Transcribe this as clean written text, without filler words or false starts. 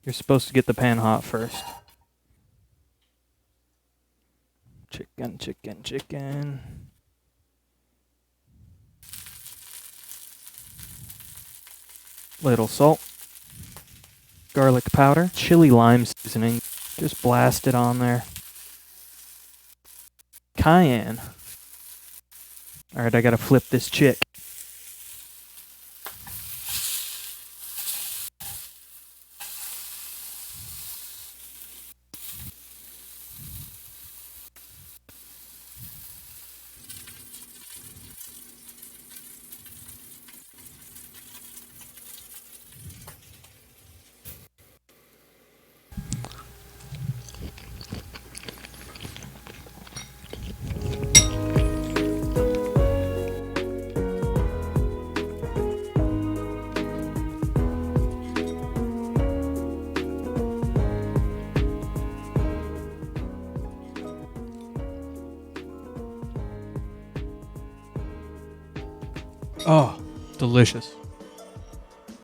You're supposed to get the pan hot first. Chicken, chicken, chicken. Little salt. Garlic powder. Chili lime seasoning. Just blast it on there. Cayenne. Alright, I gotta flip this chick. Oh, delicious.